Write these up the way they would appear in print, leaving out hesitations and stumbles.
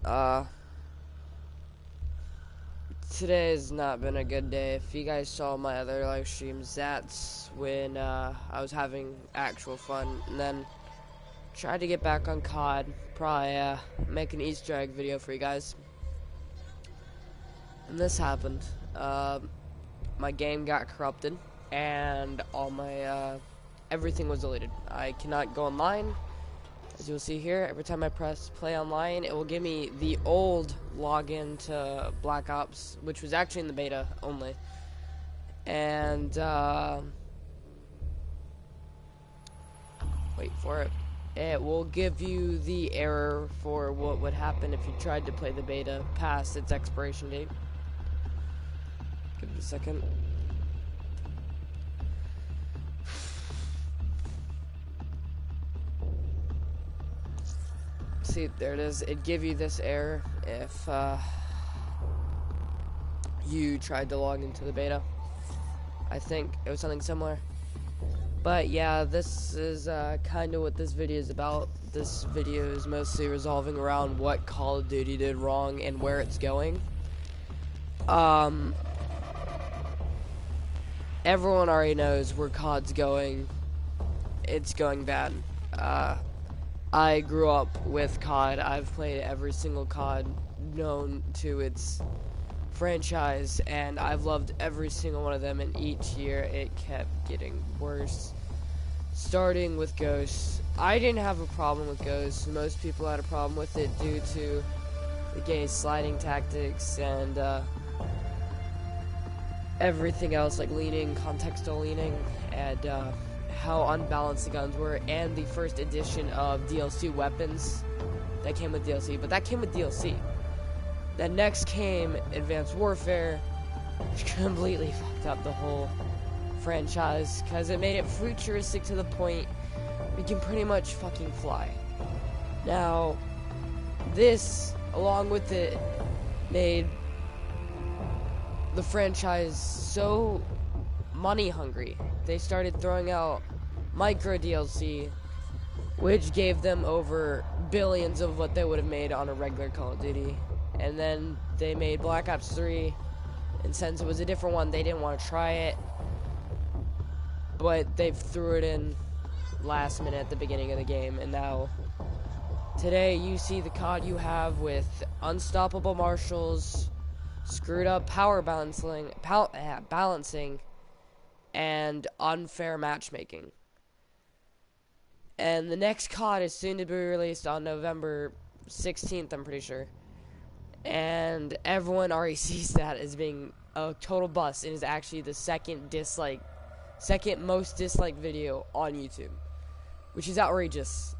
here. Today has not been a good day. If you guys saw my other live streams, that's when I was having actual fun, and then tried to get back on COD. Probably make an Easter egg video for you guys. And this happened. My game got corrupted, and all my everything was deleted. I cannot go online. As you'll see here, every time I press play online, it will give me the old login to Black Ops, which was actually in the beta only. And, wait for it. It will give you the error for what would happen if you tried to play the beta past its expiration date. Give it a second. See, there it is. It'd give you this error if you tried to log into the beta. I think it was something similar. But yeah, this is kind of what this video is about. This video is mostly resolving around what Call of Duty did wrong and where it's going. Everyone already knows where COD's going. It's going bad. I grew up with COD. I've played every single COD known to its franchise, and I've loved every single one of them, and each year it kept getting worse. Starting with Ghosts. I didn't have a problem with Ghosts. Most people had a problem with it due to the gay sliding tactics and everything else, like leaning, contextual leaning, and how unbalanced the guns were, and the first edition of DLC weapons that came with DLC, but that came with DLC. Then next came Advanced Warfare, which completely fucked up the whole franchise, because it made it futuristic to the point we can pretty much fucking fly. Now, this, along with it, made the franchise so money hungry. They started throwing out micro DLC, which gave them over billions of what they would have made on a regular Call of Duty. And then they made Black Ops 3, and since it was a different one, they didn't want to try it, but they threw it in last minute at the beginning of the game. And now today you see the COD you have with unstoppable marshals, screwed up power balancing, and unfair matchmaking. And the next COD is soon to be released on November 16th, I'm pretty sure. And everyone already sees that as being a total bust, and is actually the second most disliked video on YouTube, which is outrageous.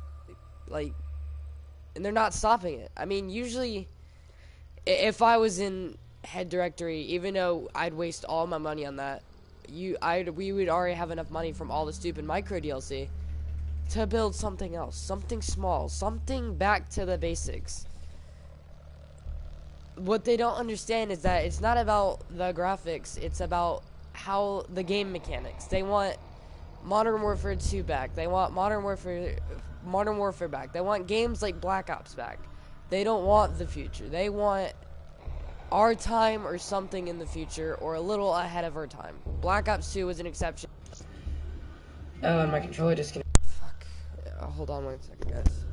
Like, and they're not stopping it. I mean, usually, if I was in Head Directory, even though I'd waste all my money on that, we would already have enough money from all the stupid micro DLC to build something else, something small, something back to the basics. What they don't understand is that it's not about the graphics, it's about how the game mechanics. They want Modern Warfare 2 back. They want Modern Warfare back. They want games like Black Ops back. They don't want the future. They want our time or something in the future, or a little ahead of our time. Black Ops 2 was an exception. Oh, and my controller disconnected. Fuck. Hold on 1 second, guys.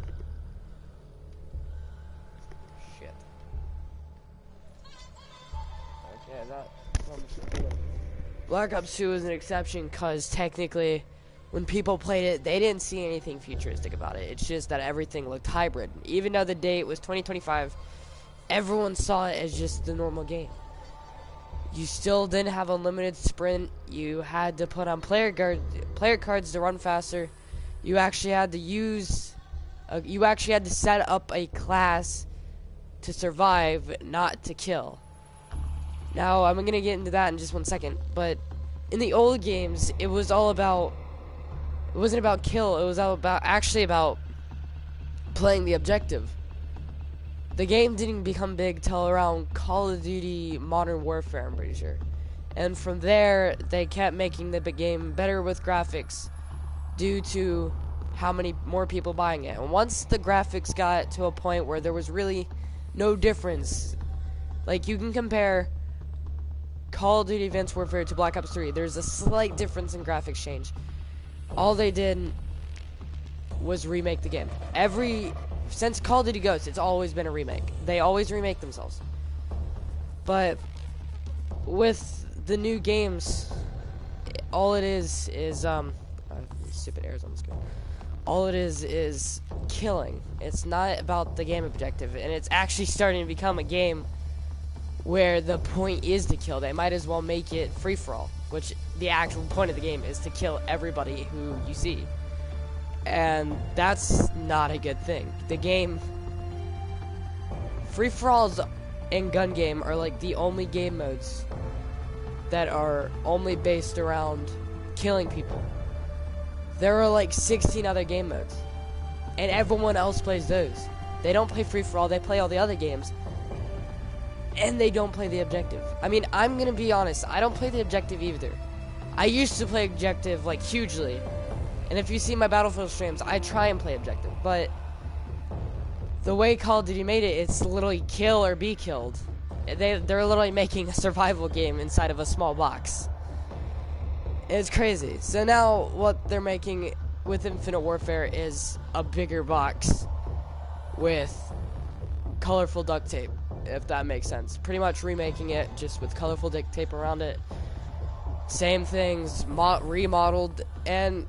Shit. Okay, Black Ops 2 was an exception because technically, when people played it, they didn't see anything futuristic about it. It's just that everything looked hybrid. Even though the date was 2025, everyone saw it as just the normal game. You still didn't have unlimited sprint. You had to put on player cards to run faster. You actually had to set up a class to survive, not to kill. Now, I'm gonna get into that in just 1 second, but in the old games, it wasn't about kill, it was actually about playing the objective. The game didn't become big till around Call of Duty Modern Warfare, I'm pretty sure. And from there, they kept making the game better with graphics due to how many more people buying it. And once the graphics got to a point where there was really No difference. Like, you can compare Call of Duty Advanced Warfare to Black Ops 3. There's a slight difference in graphics change. All they did was remake the game. Since Call of Duty Ghosts, it's always been a remake. They always remake themselves. But with the new games, all it is stupid errors on the screen. All it is killing. It's not about the game objective, and it's actually starting to become a game where the point is to kill. They might as well make it free-for-all, which the actual point of the game is to kill everybody who you see. And that's not a good thing. The game, free-for-alls and gun game are like the only game modes that are only based around killing people. There are like 16 other game modes, and everyone else plays those. They don't play free-for-all, they play all the other games, and they don't play the objective. I mean, I'm gonna be honest, I don't play the objective either. I used to play objective like hugely, and if you see my Battlefield streams, I try and play objective, but the way Call of Duty made it, it's literally kill or be killed. They're literally making a survival game inside of a small box. It's crazy. So now what they're making with Infinite Warfare is a bigger box with colorful duct tape, if that makes sense. Pretty much remaking it just with colorful duct tape around it. Same things, remodeled, and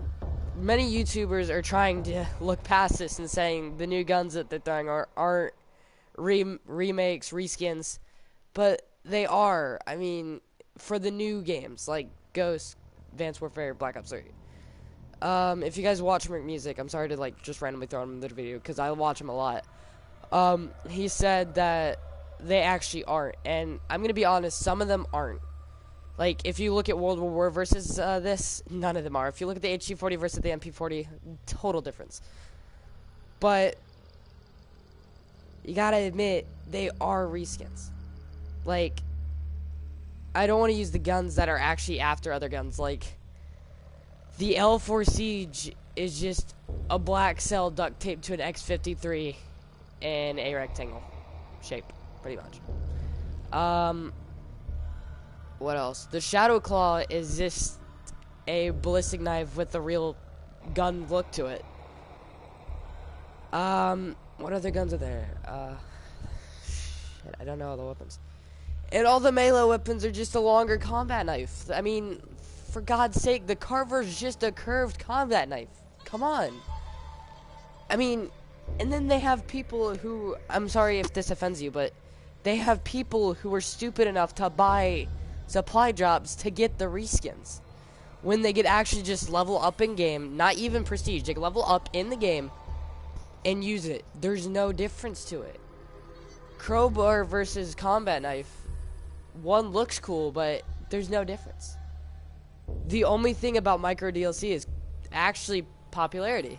many YouTubers are trying to look past this and saying the new guns that they're throwing aren't remakes, reskins, but they are. I mean, for the new games like Ghost, Advanced Warfare, Black Ops 3. If you guys watch Merc Music, I'm sorry to like just randomly throw him in the video because I watch him a lot. He said that they actually aren't, and I'm gonna be honest, some of them aren't. Like, if you look at World War versus this, none of them are. If you look at the HG40 versus the MP40, total difference. But you gotta admit, they are reskins. Like, I don't want to use the guns that are actually after other guns. Like, the L4 Siege is just a black cell duct taped to an X53 in a rectangle shape, pretty much. What else? The Shadow Claw is just a ballistic knife with a real gun look to it. What other guns are there? Shit, I don't know all the weapons. And all the melee weapons are just a longer combat knife. I mean, for God's sake, the Carver's just a curved combat knife. Come on. I mean, and then they have people who, I'm sorry if this offends you, but they have people who are stupid enough to buy supply drops to get the reskins when they could actually just level up in game, not even prestige, they level up in the game and use it. There's no difference to it. Crowbar versus combat knife, one looks cool, but there's no difference. The only thing about micro DLC is actually popularity.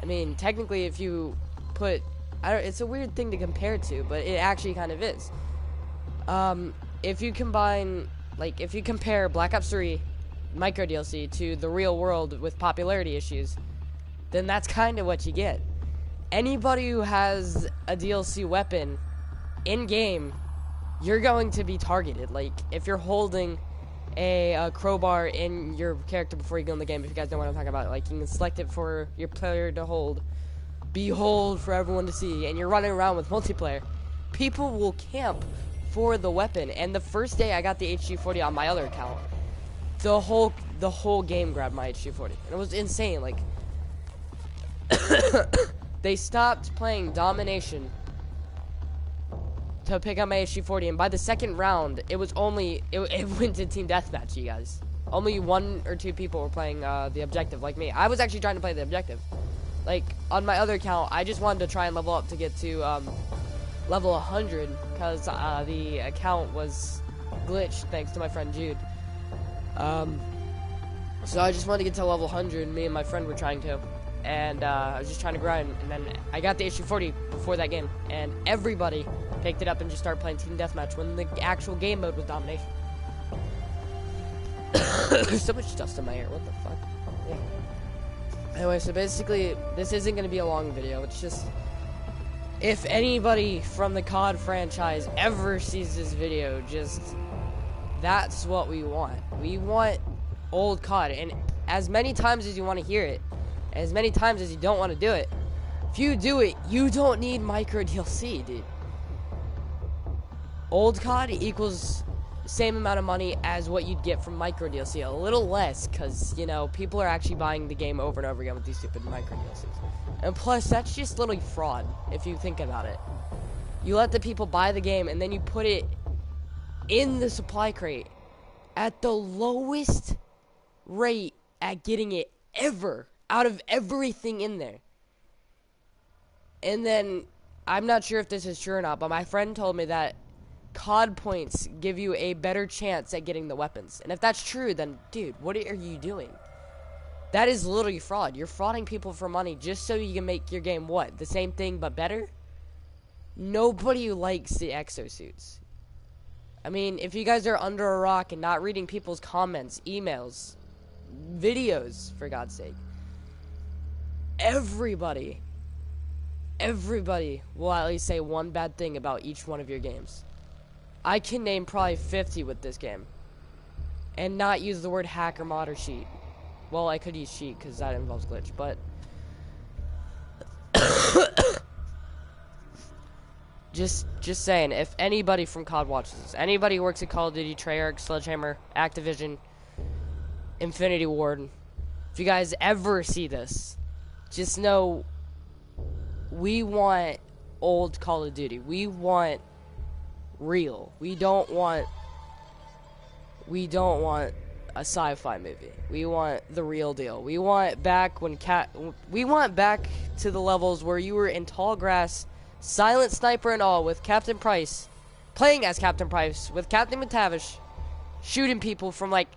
I mean, technically, if you put, it's a weird thing to compare to, but it actually kind of is. If you combine, like, if you compare Black Ops 3 micro DLC to the real world with popularity issues, then that's kind of what you get. Anybody who has a DLC weapon in game, you're going to be targeted. Like, if you're holding a crowbar in your character before you go in the game, if you guys know what I'm talking about, like, you can select it for your player to hold, behold for everyone to see, and you're running around with multiplayer, people will camp for the weapon. And the first day I got the HG40 on my other account, the whole game grabbed my HG40, and it was insane. Like, they stopped playing Domination to pick up my HG40, and by the second round, it was only, it went to Team Deathmatch, you guys. Only 1 or 2 people were playing the objective, like me. I was actually trying to play the objective. Like, on my other account, I just wanted to try and level up to get to level 100, because the account was glitched, thanks to my friend Jude. So I just wanted to get to level 100, and me and my friend were trying to. And I was just trying to grind, and then I got the HG40 before that game, and everybody picked it up and just started playing Team Deathmatch when the actual game mode was Domination. There's so much dust in my hair, what the fuck? Yeah. Anyway, so basically, this isn't going to be a long video, it's just if anybody from the COD franchise ever sees this video, just, that's what we want. We want old COD, and as many times as you want to hear it, as many times as you don't want to do it, if you do it, you don't need micro DLC, dude. Old COD equals the same amount of money as what you'd get from micro DLC. A little less, because, you know, people are actually buying the game over and over again with these stupid micro DLCs. And plus, that's just literally fraud, if you think about it. You let the people buy the game, and then you put it in the supply crate at the lowest rate at getting it ever out of everything in there. And then, I'm not sure if this is true or not, but my friend told me that COD points give you a better chance at getting the weapons. And if that's true, then, dude, what are you doing? That is literally fraud. You're frauding people for money just so you can make your game, what, the same thing but better? Nobody likes the exosuits. I mean, if you guys are under a rock and not reading people's comments, emails, videos, for God's sake, everybody will at least say one bad thing about each one of your games. I can name probably 50 with this game and not use the word hack or mod or cheat. Well, I could use cheat because that involves glitch, but just saying, if anybody from COD watches this, anybody who works at Call of Duty, Treyarch, Sledgehammer, Activision, Infinity Ward, if you guys ever see this, just know we want old Call of Duty. We want real. We don't want a sci-fi movie. We want the real deal. We want back when we want back to the levels where you were in tall grass, silent sniper and all, with Captain Price, playing as Captain Price with Captain McTavish, shooting people from like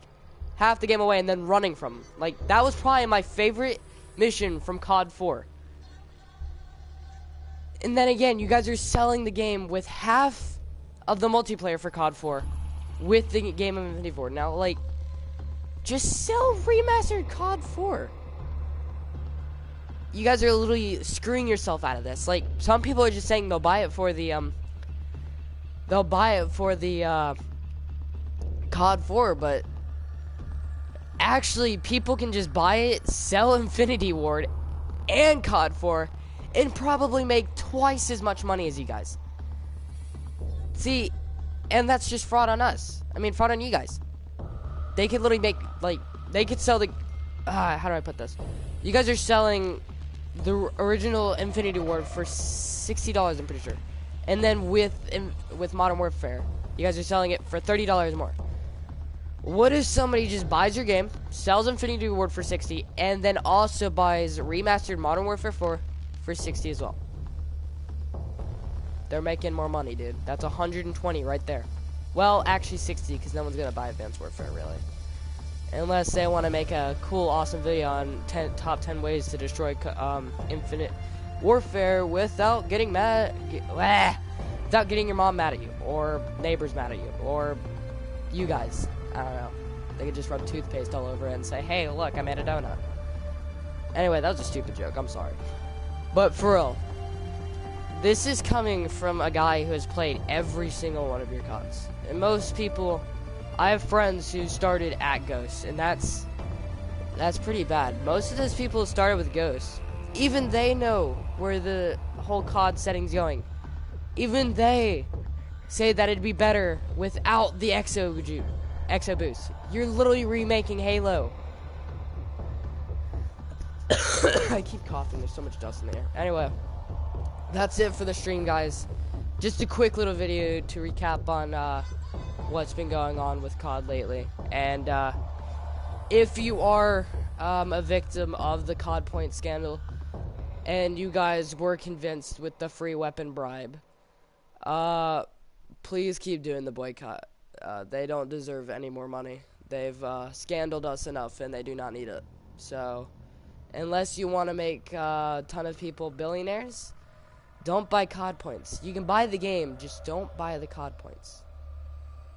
half the game away and then running from them. Like, that was probably my favorite mission from COD 4. And then again, you guys are selling the game with half of the multiplayer for COD 4 with the game of Infinity Ward. Now, like, just sell remastered COD 4. You guys are literally screwing yourself out of this. Like, some people are just saying they'll buy it for the COD 4, but actually people can just buy it, sell Infinity Ward and COD 4 and probably make twice as much money as you guys. See, and that's just fraud on us. I mean, fraud on you guys. They could literally make, like, they could sell the, how do I put this? You guys are selling the original Infinity Ward for $60, I'm pretty sure. And then with Modern Warfare, you guys are selling it for $30 more. What if somebody just buys your game, sells Infinity Ward for $60, and then also buys remastered Modern Warfare 4 for $60 as well? They're making more money, dude. That's $120 right there. Well, actually $60, because no one's gonna buy Advanced Warfare, really. Unless they want to make a cool, awesome video on top 10 ways to destroy Infinite Warfare without getting without getting your mom mad at you, or neighbors mad at you, or you guys. I don't know. They could just rub toothpaste all over it and say, hey, look, I made a donut. Anyway, that was a stupid joke. I'm sorry. But for real, this is coming from a guy who has played every single one of your CODs. And most people, I have friends who started at Ghost, and that's pretty bad. Most of those people started with Ghost. Even they know where the whole COD setting's going. Even they say that it'd be better without the Exo boost. You're literally remaking Halo. I keep coughing, there's so much dust in the air. Anyway, that's it for the stream, guys. Just a quick little video to recap on what's been going on with COD lately. And if you are a victim of the COD point scandal and you guys were convinced with the free weapon bribe, please keep doing the boycott. They don't deserve any more money. They've scandaled us enough and they do not need it. So unless you want to make a ton of people billionaires, don't buy COD points. You can buy the game, just don't buy the COD points.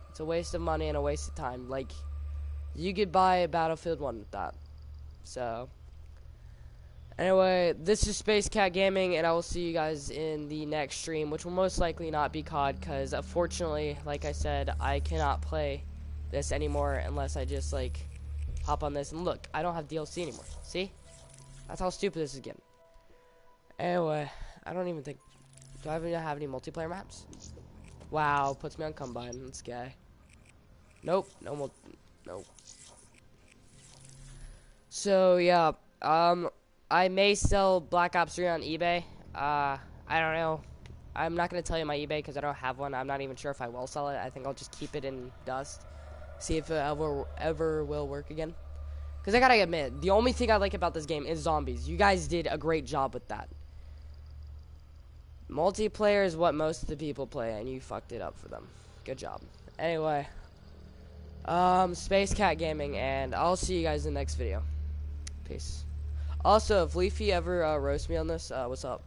It's a waste of money and a waste of time. Like, you could buy Battlefield 1 with that. So, Anyway, this is Space Cat Gaming, and I will see you guys in the next stream, which will most likely not be COD, because unfortunately, like I said, I cannot play this anymore unless I just, like, hop on this. And look, I don't have DLC anymore. See? That's how stupid this is getting. Anyway, I don't even think... Do I even have any multiplayer maps? Wow, puts me on Combine. This guy. Nope. Nope. So, yeah. I may sell Black Ops 3 on eBay. I don't know. I'm not going to tell you my eBay because I don't have one. I'm not even sure if I will sell it. I think I'll just keep it in dust. See if it ever will work again. Because I got to admit, the only thing I like about this game is zombies. You guys did a great job with that. Multiplayer is what most of the people play, and you fucked it up for them. Good job. Anyway. Space Cat Gaming, and I'll see you guys in the next video. Peace. Also, if Leafy ever roasts me on this, what's up?